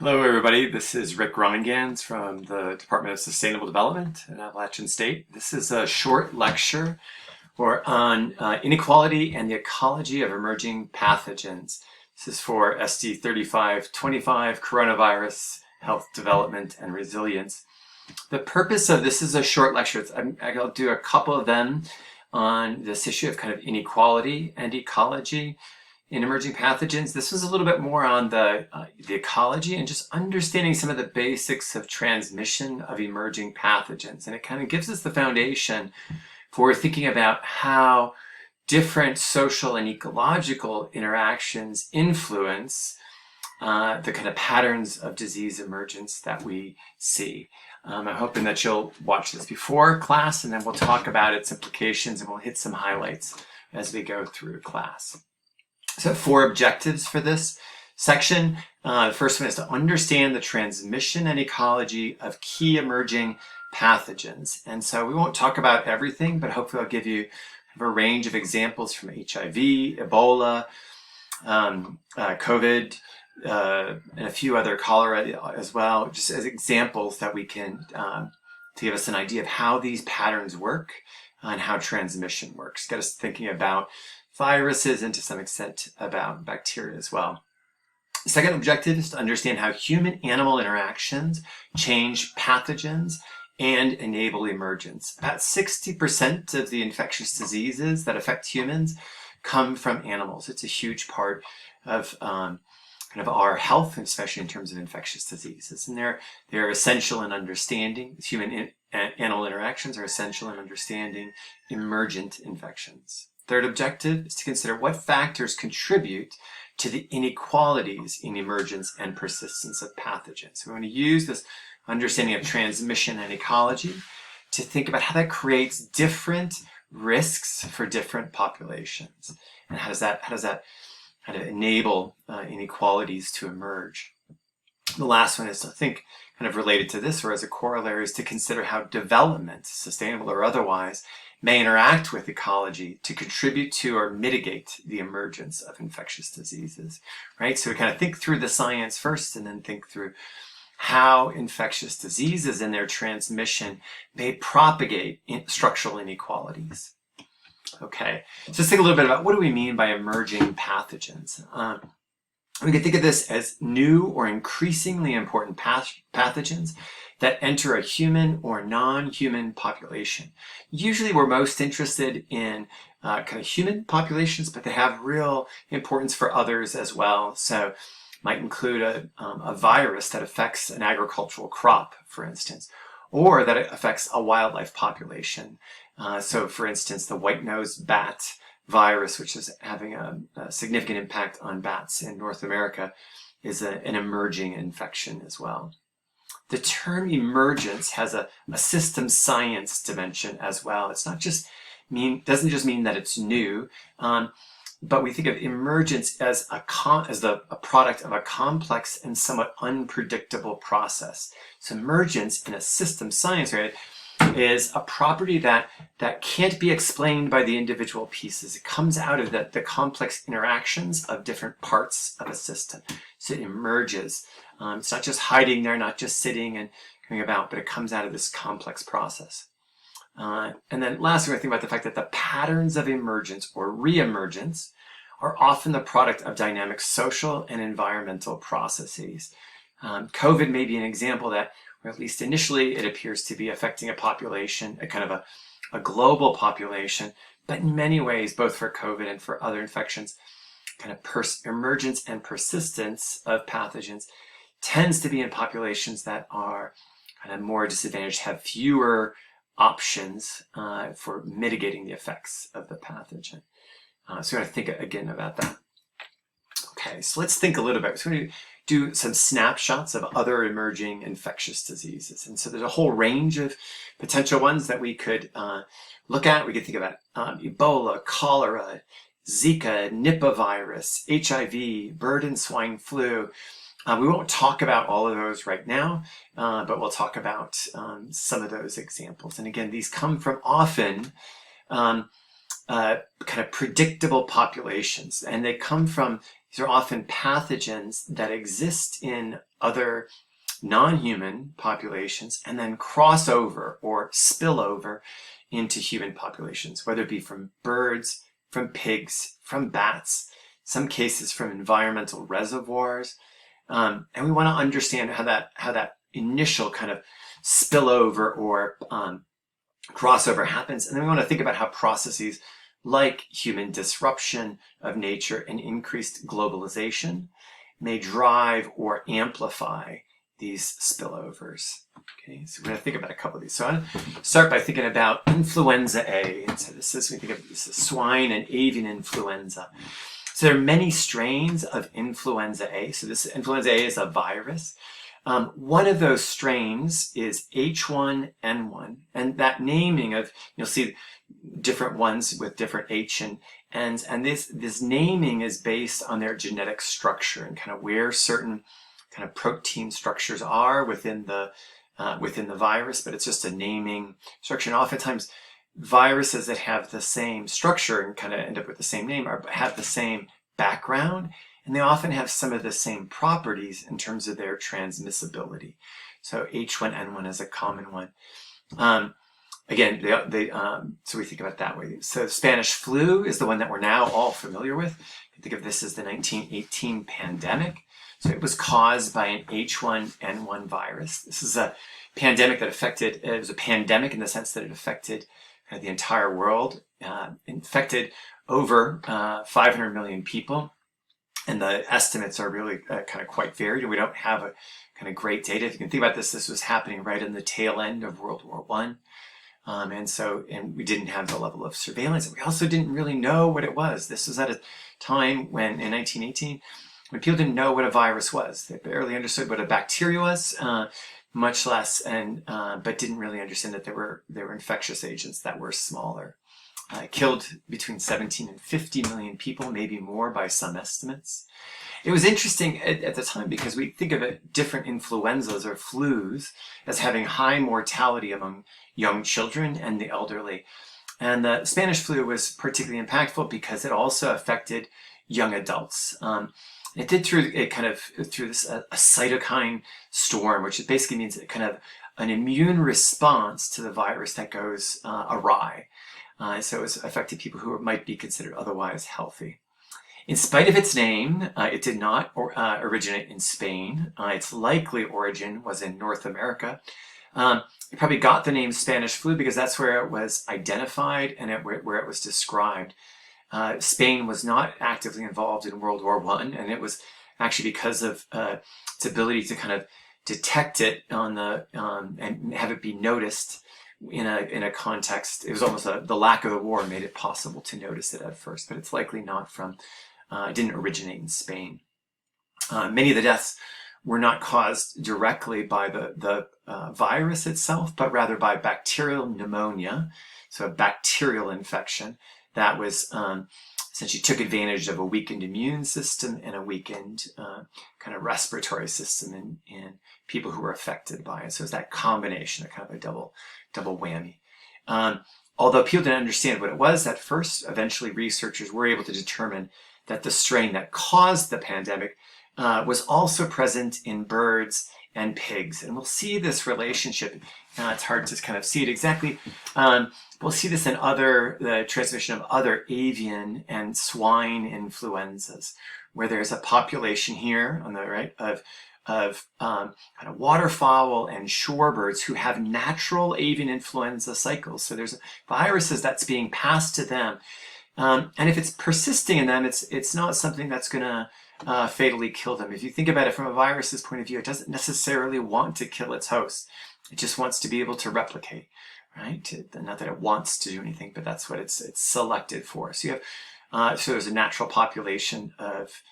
Hello, everybody. This is Rick Reingans from the Department of Sustainable Development at Appalachian State. This is a short lecture on inequality and the ecology of emerging pathogens. This is for SD 3525, Coronavirus, Health Development, and Resilience. The purpose of this is a short lecture. I'll do a couple of them on this issue of kind of inequality and ecology in emerging pathogens. This was a little bit more on the ecology and just understanding some of the basics of transmission of emerging pathogens. And it kind of gives us the foundation for thinking about how different social and ecological interactions influence the kind of patterns of disease emergence that we see. I'm hoping that you'll watch this before class, and then we'll talk about its implications and we'll hit some highlights as we go through class. So 4 objectives for this section. The first one is to understand the transmission and ecology of key emerging pathogens. And so we won't talk about everything, but hopefully I'll give you a range of examples from HIV, Ebola, COVID, and a few other, cholera as well, just as examples that we can, to give us an idea of how these patterns work and how transmission works. Get us thinking about viruses and to some extent about bacteria as well. The second objective is to understand how human-animal interactions change pathogens and enable emergence. About 60% of the infectious diseases that affect humans come from animals. It's a huge part of kind of our health, especially in terms of infectious diseases. And they're essential in understanding human-animal interactions are essential in understanding emergent infections. Third objective is to consider what factors contribute to the inequalities in emergence and persistence of pathogens. So we're going to use this understanding of transmission and ecology to think about how that creates different risks for different populations, and how does that kind of enable inequalities to emerge. The last one is to think, kind of related to this or as a corollary, is to consider how development, sustainable or otherwise, may interact with ecology to contribute to or mitigate the emergence of infectious diseases, right? So we kind of think through the science first and then think through how infectious diseases and their transmission may propagate structural inequalities. Okay, so let's think a little bit about what do we mean by emerging pathogens. We can think of this as new or increasingly important pathogens that enter a human or non-human population. Usually we're most interested in kind of human populations, but they have real importance for others as well. So might include a virus that affects an agricultural crop, for instance, or that it affects a wildlife population. So for instance, the white-nosed bat virus, which is having a significant impact on bats in North America, is an emerging infection as well. The term emergence has a system science dimension as well. It's not just doesn't just mean that it's new, but we think of emergence as a product of a complex and somewhat unpredictable process. So emergence in a system science, right, is a property that can't be explained by the individual pieces. It comes out of the complex interactions of different parts of a system. So it emerges. It's not just hiding there, not just sitting and coming about, but it comes out of this complex process. And then lastly, I think about the fact that the patterns of emergence or reemergence are often the product of dynamic social and environmental processes. COVID may be an example that, or at least initially, it appears to be affecting a population, a kind of a global population, but in many ways, both for COVID and for other infections, kind of emergence and persistence of pathogens tends to be in populations that are kind of more disadvantaged, have fewer options for mitigating the effects of the pathogen. So we're going to think again about that. Okay, so let's think a little bit. So we're going to do some snapshots of other emerging infectious diseases. And so there's a whole range of potential ones that we could look at. We could think about Ebola, cholera, Zika, Nipah virus, HIV, bird and swine flu. We won't talk about all of those right now, but we'll talk about some of those examples. And again, these come from often kind of predictable populations, and they come from These are often pathogens that exist in other non-human populations and then cross over or spill over into human populations, whether it be from birds, from pigs, from bats, some cases from environmental reservoirs. And we want to understand how that initial kind of spillover or crossover happens. And then we want to think about how processes like human disruption of nature and increased globalization may drive or amplify these spillovers. Okay, so we're going to think about a couple of these. So I'm going to start by thinking about influenza A. And so this is, we think of this as swine and avian influenza. So there are many strains of influenza A. So this influenza A is a virus. One of those strains is H1N1, and that naming of, you'll see different ones with different H and this naming is based on their genetic structure and kind of where certain kind of protein structures are within the virus, but it's just a naming structure. And oftentimes viruses that have the same structure and kind of end up with the same name have the same background, and they often have some of the same properties in terms of their transmissibility. So H1N1 is a common one. Again, so we think about it that way. So Spanish flu is the one that we're now all familiar with. You can think of this as the 1918 pandemic. So it was caused by an H1N1 virus. This is a pandemic that affected, it was a pandemic in the sense that it affected kind of the entire world, infected over 500 million people. And the estimates are really kind of quite varied. We don't have a kind of great data. If you can think about this, this was happening right in the tail end of World War I. And we didn't have the level of surveillance. We also didn't really know what it was. This was at a time when, in 1918, when people didn't know what a virus was. They barely understood what a bacteria was, much less, but didn't really understand that there were infectious agents that were smaller. Killed between 17 and 50 million people, maybe more by some estimates. It was interesting at the time because we think of it, different influenzas or flus as having high mortality among young children and the elderly. And the Spanish flu was particularly impactful because it also affected young adults. It did through this a cytokine storm, which basically means kind of an immune response to the virus that goes awry. So it affected people who might be considered otherwise healthy. In spite of its name, it did not originate in Spain. Its likely origin was in North America. It probably got the name Spanish flu because that's where it was identified and where it was described. Spain was not actively involved in World War I, and it was actually because of its ability to kind of detect it on and have it be noticed in a context. It was almost the lack of the war made it possible to notice it at first, but it's likely not from. It didn't originate in Spain. Many of the deaths were not caused directly by the virus itself, but rather by bacterial pneumonia, so a bacterial infection that was essentially took advantage of a weakened immune system and a weakened kind of respiratory system in people who were affected by it. So it's that combination, kind of a double whammy. Although people didn't understand what it was at first, eventually researchers were able to determine that the strain that caused the pandemic was also present in birds and pigs. And we'll see this relationship. It's hard to kind of see it exactly. We'll see this in the transmission of other avian and swine influenzas, where there's a population here on the right of kind of waterfowl and shorebirds who have natural avian influenza cycles. So there's viruses that's being passed to them. And if it's persisting in them, it's not something that's going to fatally kill them. If you think about it from a virus's point of view, it doesn't necessarily want to kill its host. It just wants to be able to replicate, right? Not that it wants to do anything, but that's what it's selected for. So you have, so there's a natural population of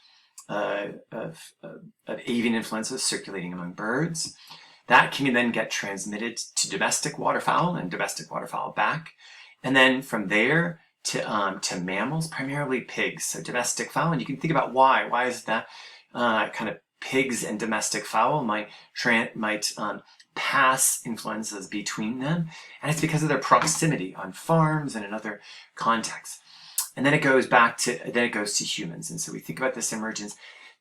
avian influenza circulating among birds. That can then get transmitted to domestic waterfowl and domestic waterfowl back. And then from there to mammals, primarily pigs. So domestic fowl, and you can think about why. Why is that kind of pigs and domestic fowl might pass influenzas between them? And it's because of their proximity on farms and in other contexts. And then it goes to humans. And so we think about this emergence.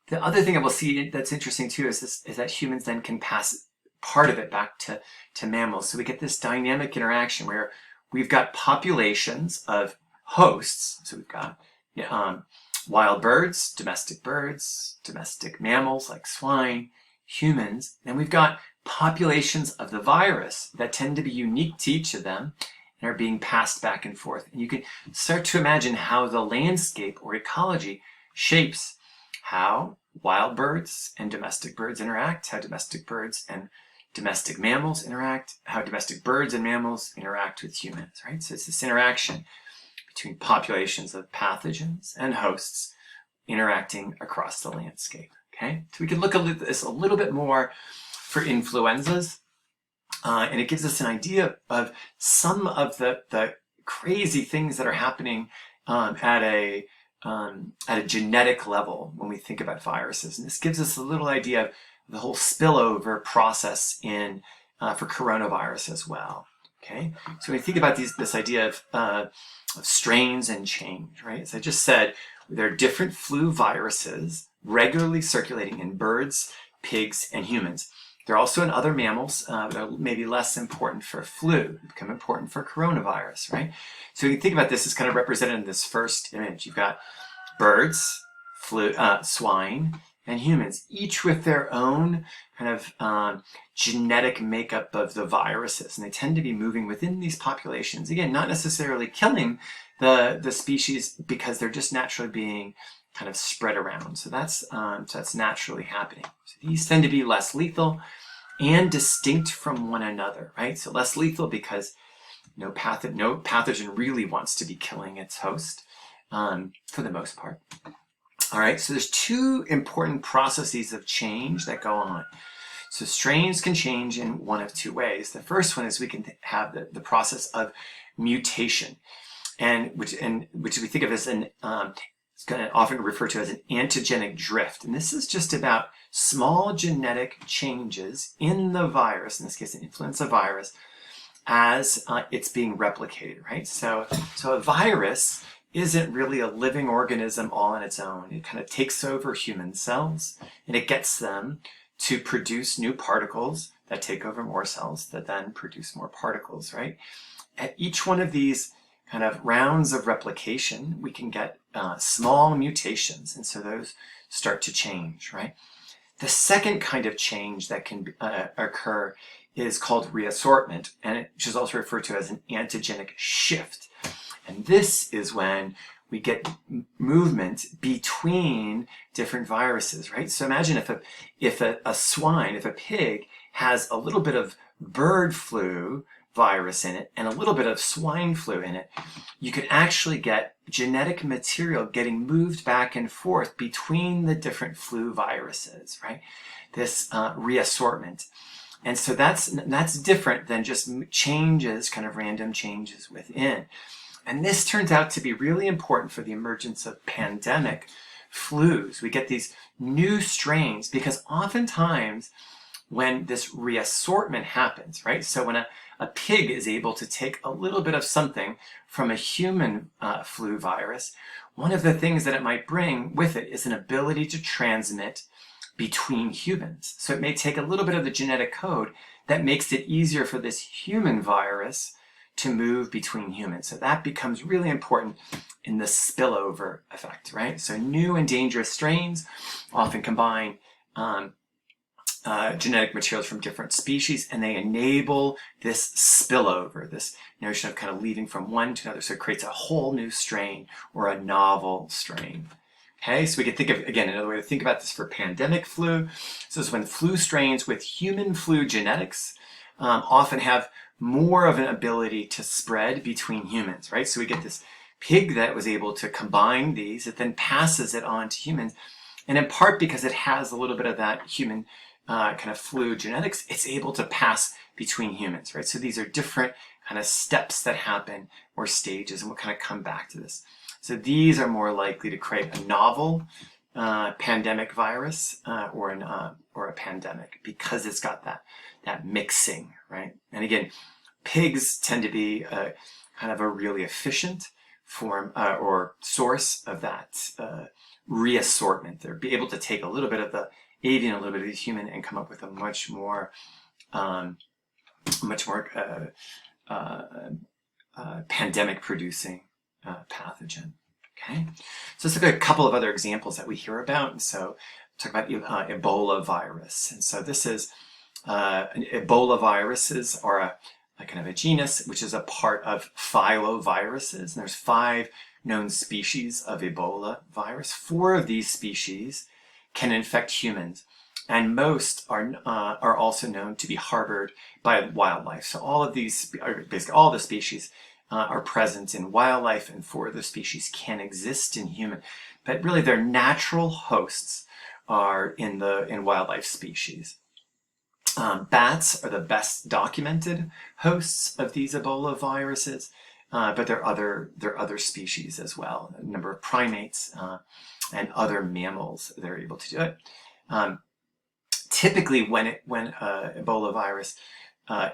The other thing that we'll see that's interesting too is that humans then can pass part of it back to mammals. So we get this dynamic interaction where we've got populations of hosts. So we've got wild birds, domestic mammals like swine, humans. And we've got populations of the virus that tend to be unique to each of them and are being passed back and forth. And you can start to imagine how the landscape or ecology shapes how wild birds and domestic birds interact, how domestic birds and domestic mammals interact, how domestic birds and mammals interact with humans, right? So it's this interaction between populations of pathogens and hosts interacting across the landscape, okay? So we can look at this a little bit more for influenzas, and it gives us an idea of some of the crazy things that are happening at a genetic level when we think about viruses. And this gives us a little idea of the whole spillover process for coronavirus as well. Okay, so when we think about this idea of strains and change, right? As I just said, there are different flu viruses regularly circulating in birds, pigs, and humans. They're also in other mammals that are maybe less important for flu, become important for coronavirus, right? So you can think about this as kind of represented in this first image. You've got birds, swine, and humans, each with their own kind of genetic makeup of the viruses. And they tend to be moving within these populations. Again, not necessarily killing the species because they're just naturally being kind of spread around. So that's naturally happening. So these tend to be less lethal and distinct from one another, right? So less lethal because no pathogen really wants to be killing its host for the most part. All right, so there's two important processes of change that go on. So strains can change in one of two ways. The first one is we can have the process of mutation, and which we think of as it's going to often refer to as an antigenic drift. And this is just about small genetic changes in the virus, in this case an influenza virus, as it's being replicated, right? So a virus isn't really a living organism all on its own. It kind of takes over human cells and it gets them to produce new particles that take over more cells that then produce more particles, right? At each one of these kind of rounds of replication, we can get small mutations, and so those start to change, right? The second kind of change that can occur is called reassortment, and which is also referred to as an antigenic shift. And this is when we get movement between different viruses, right? So imagine if a pig has a little bit of bird flu virus in it and a little bit of swine flu in it, you could actually get genetic material getting moved back and forth between the different flu viruses, right? This reassortment. And so that's different than just changes, kind of random changes within. And this turns out to be really important for the emergence of pandemic flus. We get these new strains because oftentimes when this reassortment happens, right? So when a pig is able to take a little bit of something from a human flu virus, one of the things that it might bring with it is an ability to transmit between humans. So it may take a little bit of the genetic code that makes it easier for this human virus to move between humans. So that becomes really important in the spillover effect, right? So new and dangerous strains often combine genetic materials from different species, and they enable this spillover, this notion of kind of leaving from one to another. So it creates a whole new strain or a novel strain. Okay, so we can think of, again, another way to think about this for pandemic flu. So this is when flu strains with human flu genetics often have more of an ability to spread between humans, right? So we get this pig that was able to combine these, it then passes it on to humans. And in part because it has a little bit of that human kind of flu genetics, it's able to pass between humans, right? So these are different kind of steps that happen or stages, and we'll kind of come back to this. So these are more likely to create a novel pandemic virus or a pandemic because it's got that mixing, right? And again, pigs tend to be kind of a really efficient form or source of that reassortment. They'll be able to take a little bit of the avian, a little bit of the human, and come up with a much more pandemic-producing pathogen. Okay, so let's look at a couple of other examples that we hear about. And so, talk about Ebola virus. And so, this is Ebola viruses are a kind of a genus, which is a part of filoviruses. And there's 5 known species of Ebola virus. 4 of these species can infect humans, and most are also known to be harbored by wildlife. So all of these, basically all the species, are present in wildlife, and 4 of the species can exist in human. But really, their natural hosts are in wildlife species. Bats are the best documented hosts of these Ebola viruses, but there are other species as well. A number of primates and other mammals that are able to do it. Typically, when Ebola virus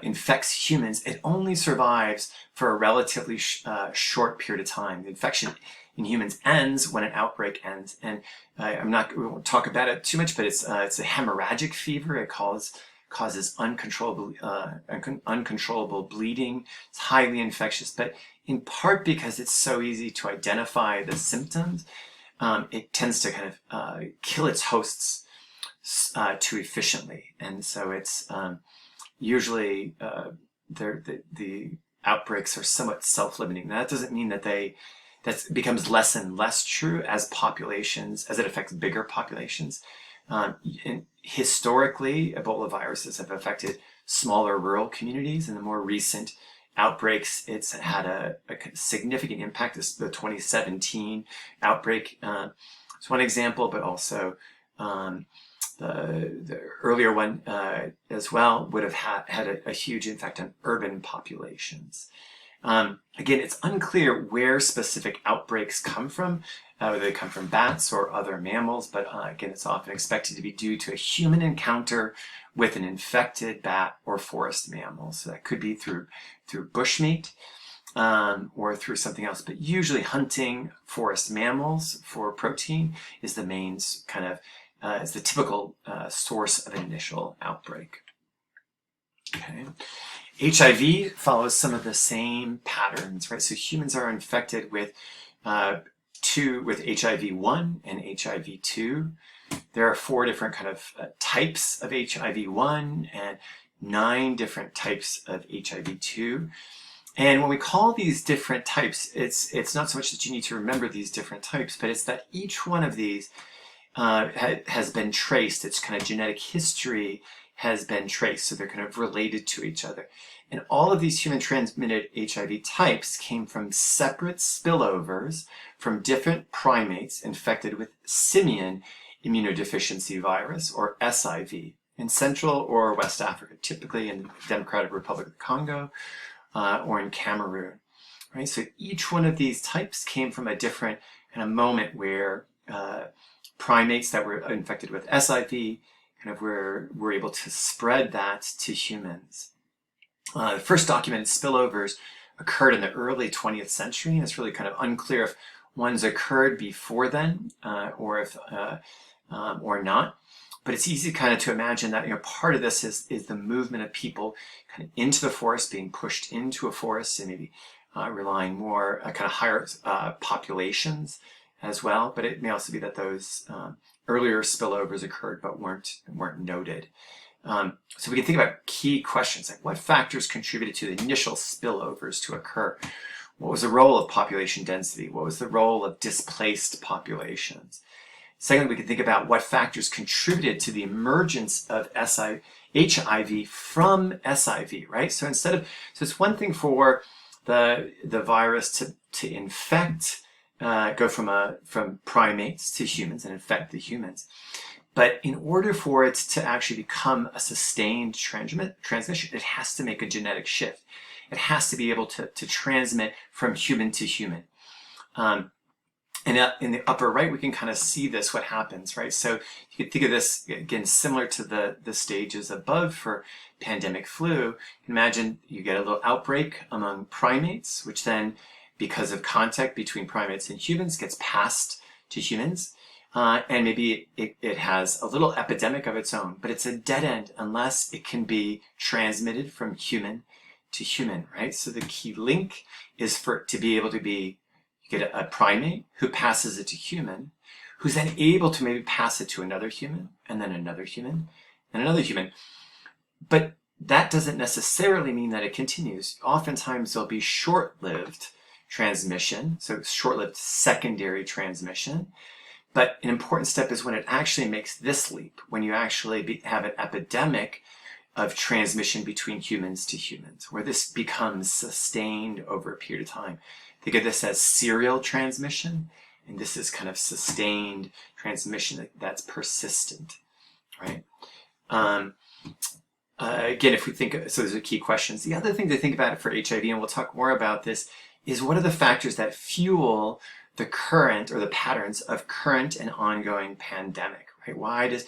infects humans, it only survives for a relatively short period of time. The infection in humans ends when an outbreak ends, and we won't talk about it too much, but it's a hemorrhagic fever. It causes uncontrollable bleeding. It's highly infectious, but in part because it's so easy to identify the symptoms, it tends to kind of kill its hosts too efficiently, and so it's usually the outbreaks are somewhat self-limiting. Now, that doesn't mean that that becomes less and less true as it affects bigger populations. Historically, Ebola viruses have affected smaller rural communities. In the more recent outbreaks, it's had a significant impact. The 2017 outbreak is one example, but also the earlier one as well would have had a huge impact on urban populations. Again, it's unclear where specific outbreaks come from, whether they come from bats or other mammals, but again, it's often expected to be due to a human encounter with an infected bat or forest mammal. So that could be through bushmeat or through something else, but usually hunting forest mammals for protein is the main kind of is the typical source of an initial outbreak. Okay. HIV follows some of the same patterns, right? So humans are infected with HIV-1 and HIV-2. There are 4 different kind of types of HIV-1 and 9 different types of HIV-2. And when we call these different types, it's not so much that you need to remember these different types, but it's that each one of these has been traced. Its kind of genetic history has been traced, so they're kind of related to each other. And all of these human-transmitted HIV types came from separate spillovers from different primates infected with simian immunodeficiency virus, or SIV, in Central or West Africa, typically in the Democratic Republic of the Congo or in Cameroon. Right? So each one of these types came from a different kind of moment where primates that were infected with SIV kind of were able to spread that to humans. The first documented spillovers occurred in the early 20th century, and it's really kind of unclear if ones occurred before then or if or not. But it's easy kind of to imagine that part of this is the movement of people kind of into the forest, being pushed into a forest, and maybe relying more kind of higher populations as well. But it may also be that those earlier spillovers occurred but weren't noted. So we can think about key questions like what factors contributed to the initial spillovers to occur? What was the role of population density? What was the role of displaced populations? Secondly, we can think about what factors contributed to the emergence of HIV from SIV, right? So it's one thing for the virus to infect, go from primates to humans and infect the humans. But in order for it to actually become a sustained transmission, it has to make a genetic shift. It has to be able to transmit from human to human. And in the upper right, we can kind of see what happens, right? So you can think of this, again, similar to the stages above for pandemic flu. Imagine you get a little outbreak among primates, which then because of contact between primates and humans, gets passed to humans. And maybe it has a little epidemic of its own, but it's a dead end unless it can be transmitted from human to human, right? So the key link is for it to be able to be, you get a primate who passes it to human, who's then able to maybe pass it to another human, and then another human, and another human. But that doesn't necessarily mean that it continues. Oftentimes there'll be short-lived transmission, so short-lived secondary transmission. But an important step is when it actually makes this leap, when you actually have an epidemic of transmission between humans to humans, where this becomes sustained over a period of time. Think of this as serial transmission, and this is kind of sustained transmission that's persistent, right? Again, if we think, so those are key questions. The other thing to think about for HIV, and we'll talk more about this, is what are the factors that fuel the current or the patterns of current and ongoing pandemic, right? Why did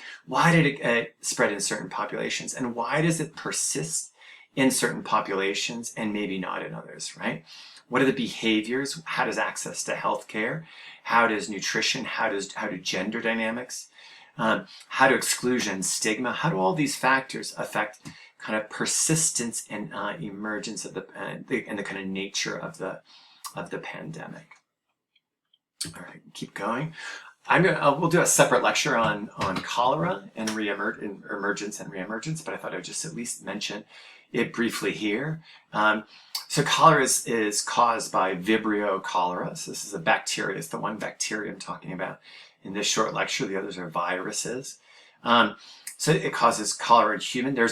it spread in certain populations, and why does it persist in certain populations and maybe not in others, right? What are the behaviors? How does access to healthcare? How does nutrition? How do gender dynamics? How do exclusion, stigma? How do all these factors affect kind of persistence and emergence of the kind of nature of the pandemic? All right, keep going. We'll do a separate lecture on cholera and emergence and reemergence, but I thought I'd just at least mention it briefly here. So cholera is caused by Vibrio cholera. So this is a bacteria. It's the one bacteria I'm talking about in this short lecture. The others are viruses. So it causes cholera in human. There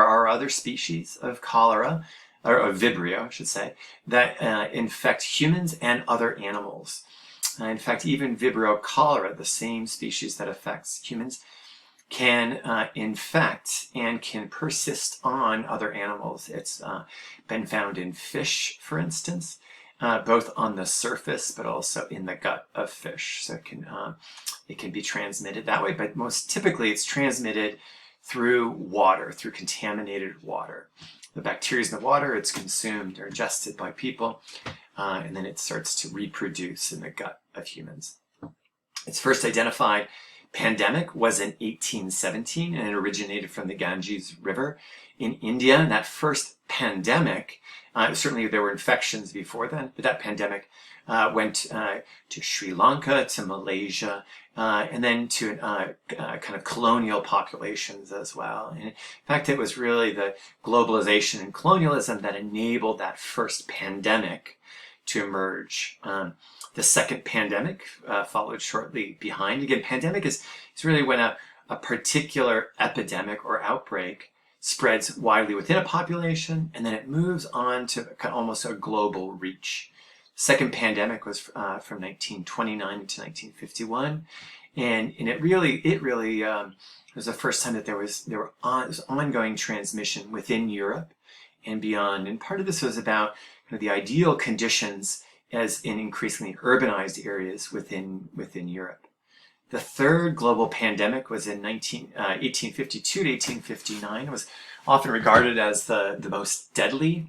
are other species of cholera, or of Vibrio, I should say, that infect humans and other animals. In fact, even Vibrio cholera, the same species that affects humans, can infect and can persist on other animals. It's been found in fish, for instance, both on the surface but also in the gut of fish. So it can be transmitted that way, but most typically it's transmitted through water, through contaminated water. The bacteria is in the water, it's consumed or ingested by people, and then it starts to reproduce in the gut of humans. Its first identified pandemic was in 1817, and it originated from the Ganges River in India. And that first pandemic, certainly there were infections before then, but that pandemic went to Sri Lanka, to Malaysia, and then to kind of colonial populations as well. And in fact, it was really the globalization and colonialism that enabled that first pandemic to emerge. The second pandemic followed shortly behind. Again, pandemic is really when a particular epidemic or outbreak spreads widely within a population, and then it moves on to almost a global reach. Second pandemic was from 1929 to 1951, and it really was the first time that there was ongoing transmission within Europe and beyond. And part of this was about the ideal conditions as in increasingly urbanized areas within Europe. The third global pandemic was in 1852 to 1859. It was often regarded as the most deadly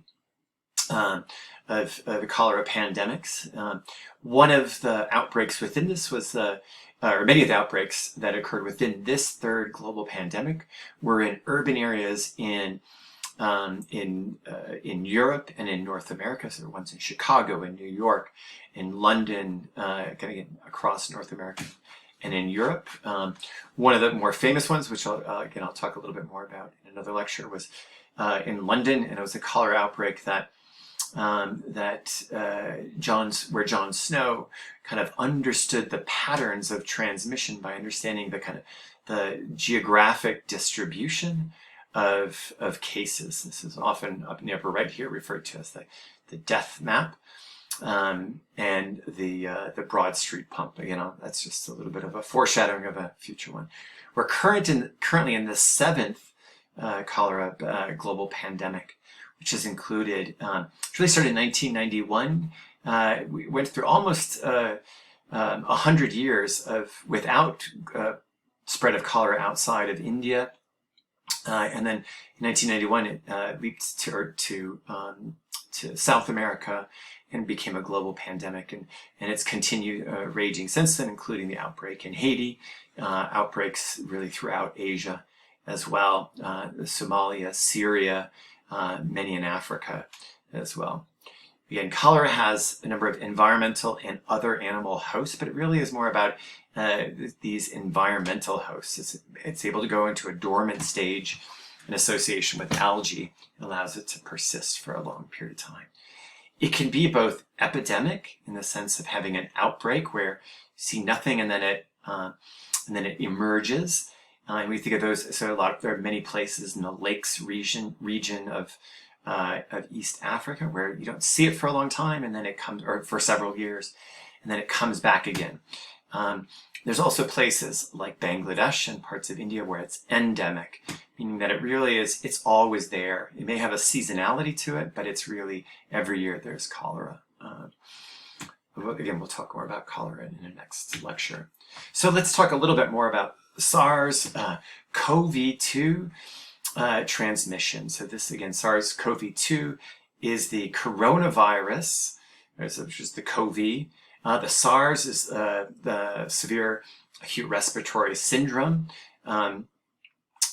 of the cholera pandemics. One of the outbreaks within this was or many of the outbreaks that occurred within this third global pandemic were in urban areas in Europe and in North America. So there were ones in Chicago, in New York, in London, again, across North America, and in Europe. One of the more famous ones, which I'll talk a little bit more about in another lecture, was in London, and it was a cholera outbreak where John Snow kind of understood the patterns of transmission by understanding the geographic distribution of cases. This is often up in the upper right here referred to as the death map, and the Broad Street pump. That's just a little bit of a foreshadowing of a future one. We're currently in the seventh cholera global pandemic, which has included, it really started in 1991. We went through almost 100 years without spread of cholera outside of India And then in 1991, it leaped to South America and became a global pandemic. And it's continued raging since then, including the outbreak in Haiti, outbreaks really throughout Asia as well, Somalia, Syria, many in Africa as well. Again, cholera has a number of environmental and other animal hosts, but it really is more about these environmental hosts. It's able to go into a dormant stage in association with algae. It allows it to persist for a long period of time. It can be both epidemic in the sense of having an outbreak where you see nothing and then it emerges. And we think of those. So there are many places in the lakes region of East Africa where you don't see it for a long time and then it comes, or for several years, and then it comes back again. There's also places like Bangladesh and parts of India where it's endemic, meaning that it really is, it's always there. It may have a seasonality to it, but it's really every year there's cholera. Again, we'll talk more about cholera in the next lecture. So let's talk a little bit more about SARS-CoV-2 transmission. So this, again, SARS-CoV-2 is the coronavirus, which is the CoV. The SARS is the severe acute respiratory syndrome.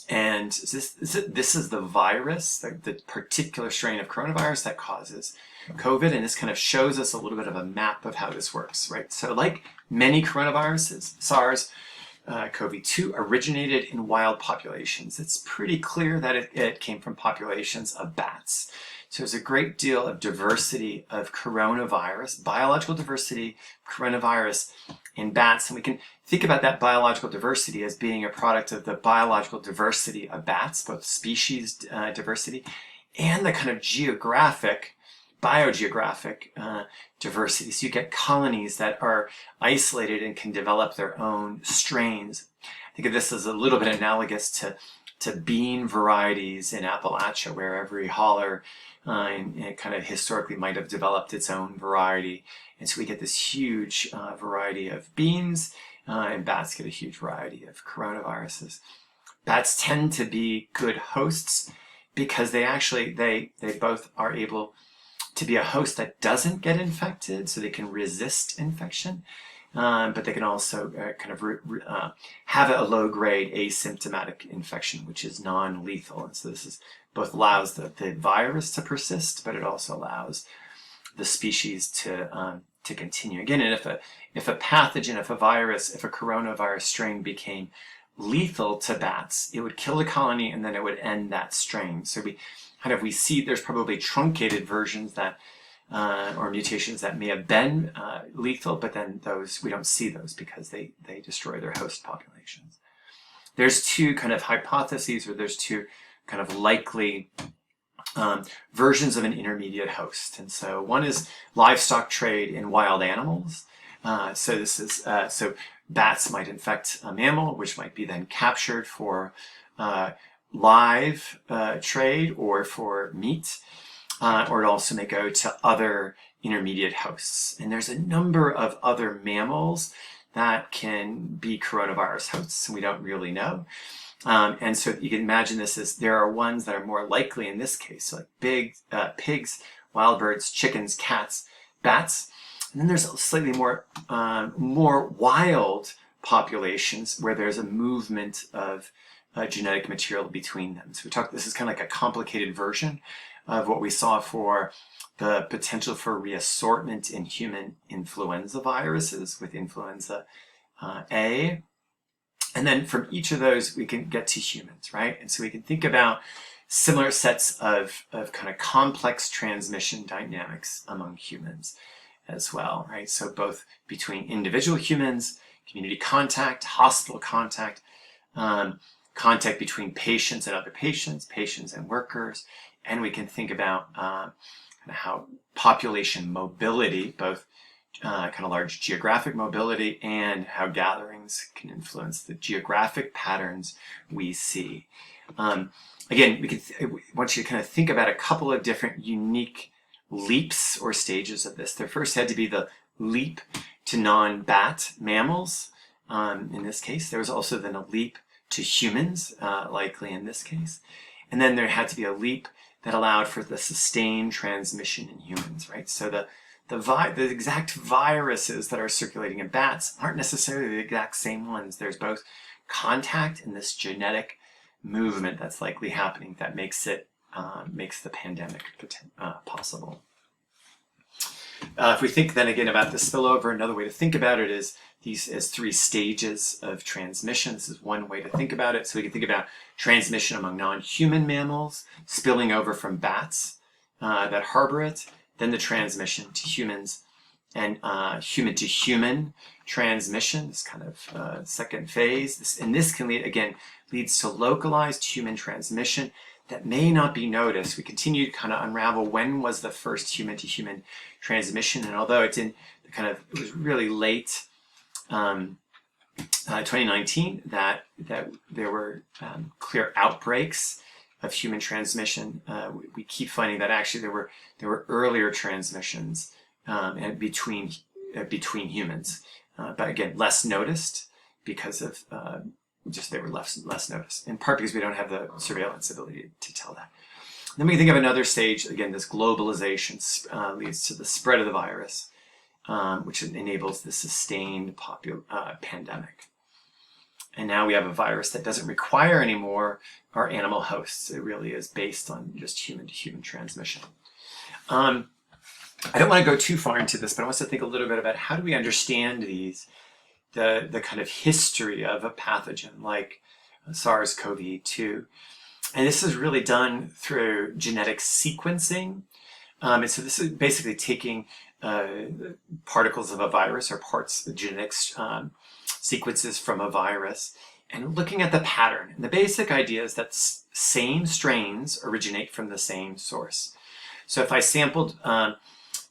And this is the virus, the particular strain of coronavirus that causes COVID. And this kind of shows us a little bit of a map of how this works, right? So like many coronaviruses, SARS-CoV-2 originated in wild populations. It's pretty clear that it came from populations of bats. So there's a great deal of diversity of coronavirus, biological diversity, coronavirus in bats. And we can think about that biological diversity as being a product of the biological diversity of bats, both species diversity and the kind of biogeographic diversity. So you get colonies that are isolated and can develop their own strains. I think of this as a little bit analogous to bean varieties in Appalachia, where every holler and kind of historically might have developed its own variety. And so we get this huge variety of beans, and bats get a huge variety of coronaviruses. Bats tend to be good hosts because they both are able to be a host that doesn't get infected, so they can resist infection. But they can also have a low-grade asymptomatic infection, which is non-lethal. And so this both allows the virus to persist, but it also allows the species to continue. Again, and if a pathogen, if a coronavirus strain became lethal to bats, it would kill the colony and then it would end that strain. So we see there's probably truncated versions that or mutations that may have been lethal, but then we don't see those because they destroy their host populations. There's two kind of hypotheses, or there's two kind of likely versions of an intermediate host. And so one is livestock trade in wild animals. So bats might infect a mammal, which might be then captured for live trade or for meat. Or it also may go to other intermediate hosts. And there's a number of other mammals that can be coronavirus hosts, and we don't really know. And so you can imagine this as there are ones that are more likely in this case, like pigs, wild birds, chickens, cats, bats. And then there's slightly more wild populations where there's a movement of genetic material between them. So this is kind of like a complicated version of what we saw for the potential for reassortment in human influenza viruses with influenza A. And then from each of those, we can get to humans, right? And so we can think about similar sets of kind of complex transmission dynamics among humans as well, right? So both between individual humans, community contact, hospital contact, contact between patients and other patients and workers. And we can think about how population mobility, both kind of large geographic mobility, and how gatherings can influence the geographic patterns we see. Again, I want you to kind of think about a couple of different unique leaps or stages of this. There first had to be the leap to non-bat mammals. In this case, there was also then a leap to humans, likely in this case. And then there had to be a leap that allowed for the sustained transmission in humans, right? So the exact viruses that are circulating in bats aren't necessarily the exact same ones. There's both contact and this genetic movement that's likely happening that makes the pandemic possible. If we think then again about the spillover, another way to think about it is these as 3 stages of transmission. This is one way to think about it. So we can think about transmission among non-human mammals, spilling over from bats that harbor it, then the transmission to humans, and human-to-human transmission, this kind of second phase. And this can leads to localized human transmission that may not be noticed. We continue to kind of unravel when was the first human-to-human transmission, and although it was really late 2019 that there were clear outbreaks of human transmission. We keep finding that actually there were earlier transmissions and between humans, but again less noticed because of they were less noticed, in part because we don't have the surveillance ability to tell that. Then we think of another stage. Again, this globalization leads to the spread of the virus, which enables the sustained pandemic. And now we have a virus that doesn't require anymore our animal hosts. It really is based on just human-to-human transmission. I don't want to go too far into this, but I want us to think a little bit about how do we understand the kind of history of a pathogen like SARS-CoV-2. And this is really done through genetic sequencing. And so this is basically taking particles of a virus or genetic sequences from a virus and looking at the pattern. And the basic idea is that same strains originate from the same source. So if I sampled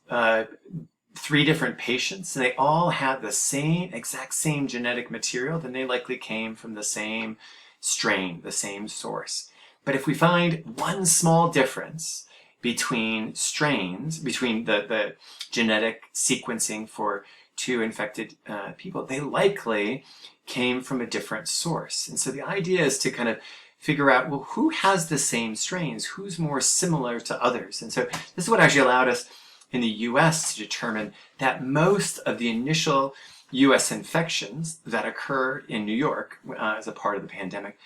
3 different patients and they all had the exact same genetic material, then they likely came from the same strain, the same source. But if we find one small difference between strains, between the genetic sequencing for 2 infected people, they likely came from a different source. And so the idea is to kind of figure out, well, who has the same strains? Who's more similar to others? And so this is what actually allowed us in the US to determine that most of the initial US infections that occur in New York as a part of the pandemic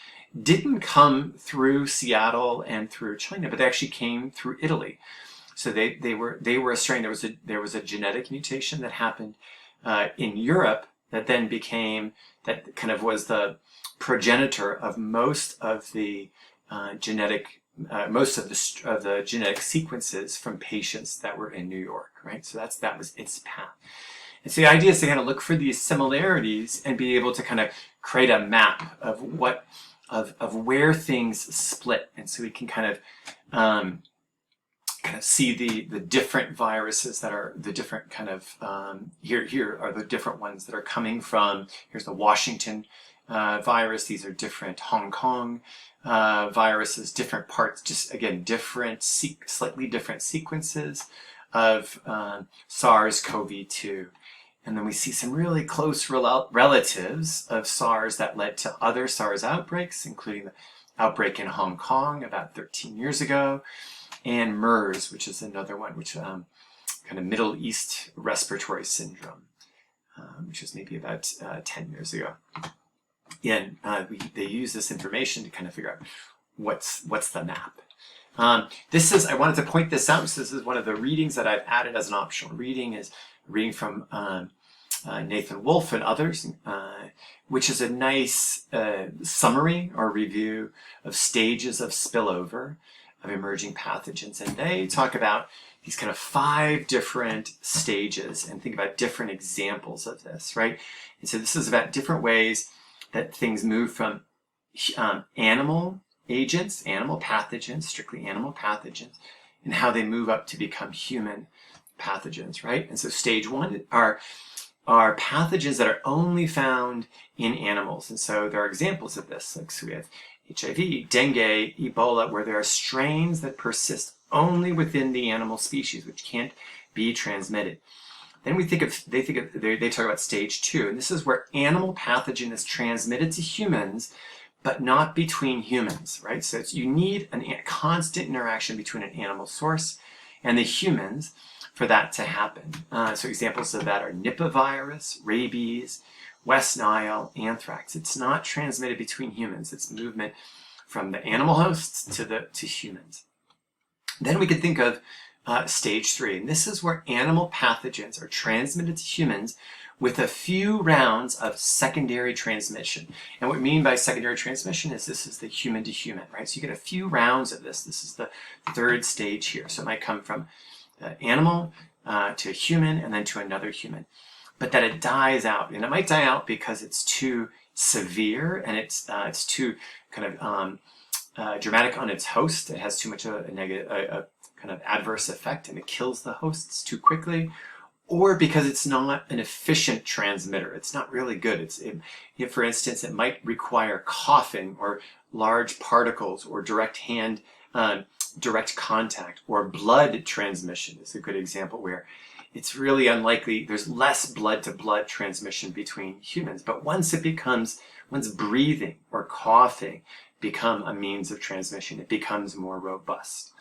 didn't come through Seattle and through China, but they actually came through Italy. So they were a strain. There was a genetic mutation that happened in Europe that then was the progenitor of most of the genetic sequences from patients that were in New York, right? So that was its path. And so the idea is to kind of look for these similarities and be able to kind of create a map of where things split. And so we can kind of see the different viruses that are the different kind of, here are the different ones that are coming from, here's the Washington virus. These are different Hong Kong viruses, different parts, just again, slightly different sequences of SARS-CoV-2. And then we see some really close relatives of SARS that led to other SARS outbreaks, including the outbreak in Hong Kong about 13 years ago, and MERS, which is another one, which kind of Middle East respiratory syndrome, which was maybe about 10 years ago. Again, they use this information to kind of figure out what's the map. I wanted to point this out. So this is one of the readings that I've added as an optional reading, is reading from Nathan Wolfe and others, which is a nice summary or review of stages of spillover of emerging pathogens. And they talk about these kind of 5 different stages and think about different examples of this, right? And so this is about different ways that things move from animal agents, animal pathogens, strictly animal pathogens, and how they move up to become human pathogens, right? And so stage 1 are pathogens that are only found in animals. And so there are examples of this, like so we have HIV, dengue, Ebola, where there are strains that persist only within the animal species, which can't be transmitted. Then they talk about stage 2, and this is where animal pathogen is transmitted to humans but not between humans, right? So you need a constant interaction between an animal source and the humans for that to happen. So examples of that are Nipah virus, rabies, West Nile, anthrax. It's not transmitted between humans. It's movement from the animal hosts to humans. Then we could think of stage 3, and this is where animal pathogens are transmitted to humans with a few rounds of secondary transmission. And what we mean by secondary transmission is this is the human to human, right? So you get a few rounds of this. This is the 3rd stage here. So it might come from animal to a human and then to another human. But that it dies out, and it might die out because it's too severe and it's too kind of dramatic on its host. It has too much of a negative, a kind of adverse effect, and it kills the hosts too quickly, or because it's not an efficient transmitter. It's not really good. For instance, it might require coughing or large particles or direct contact, or blood transmission is a good example where it's really unlikely. There's less blood-to-blood transmission between humans, but once breathing or coughing become a means of transmission, it becomes more robust.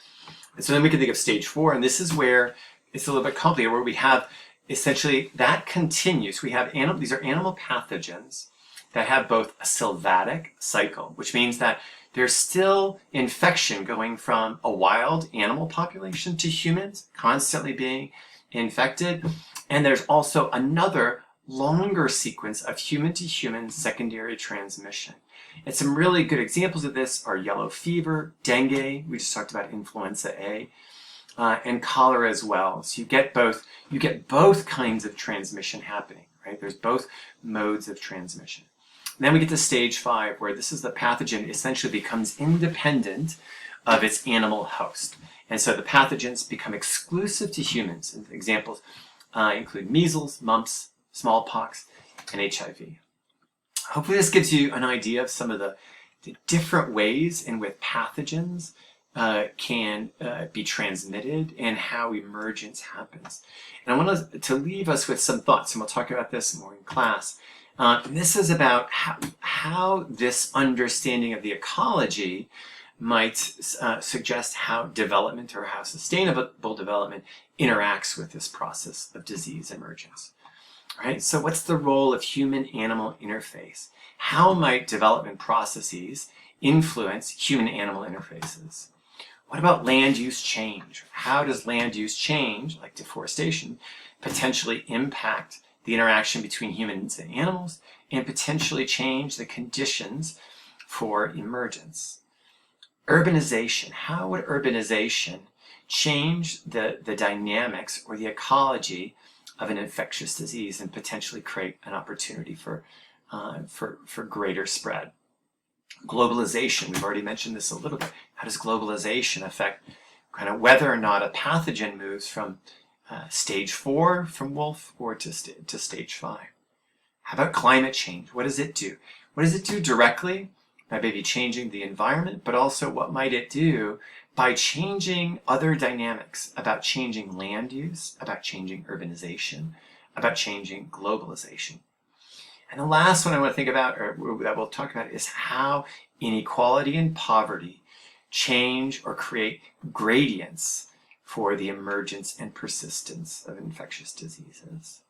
And so then we can think of stage 4, and this is where it's a little bit complicated, where we have essentially that continues. We have these are animal pathogens that have both a sylvatic cycle, which means that there's still infection going from a wild animal population to humans, constantly being infected. And there's also another longer sequence of human to human secondary transmission. And some really good examples of this are yellow fever, dengue, we just talked about influenza A, and cholera as well. So you get both kinds of transmission happening, right? There's both modes of transmission. And then we get to stage 5, where this is the pathogen essentially becomes independent of its animal host. And so the pathogens become exclusive to humans. And examples include measles, mumps, smallpox, and HIV. Hopefully this gives you an idea of some of the different ways in which pathogens can be transmitted and how emergence happens. And I want to leave us with some thoughts, and we'll talk about this more in class. And this is about how this understanding of the ecology might suggest how development, or how sustainable development, interacts with this process of disease emergence. Right? So what's the role of human-animal interface? How might development processes influence human-animal interfaces? What about land use change? How does land use change, like deforestation, potentially impact the interaction between humans and animals, and potentially change the conditions for emergence? Urbanization. How would urbanization change the dynamics or the ecology of an infectious disease and potentially create an opportunity for greater spread? Globalization, we've already mentioned this a little bit. How does globalization affect kind of whether or not a pathogen moves from stage 4 from wolf or to stage 5? How about climate change? What does it do? What does it do directly by maybe changing the environment, but also what might it do by changing other dynamics about changing land use, about changing urbanization, about changing globalization? And the last one I want to think about, or that we'll talk about, is how inequality and poverty change or create gradients for the emergence and persistence of infectious diseases.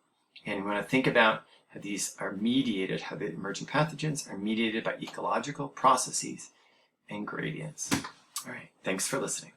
And we want to think about how these are mediated, how the emergent pathogens are mediated by ecological processes and gradients. All right, thanks for listening.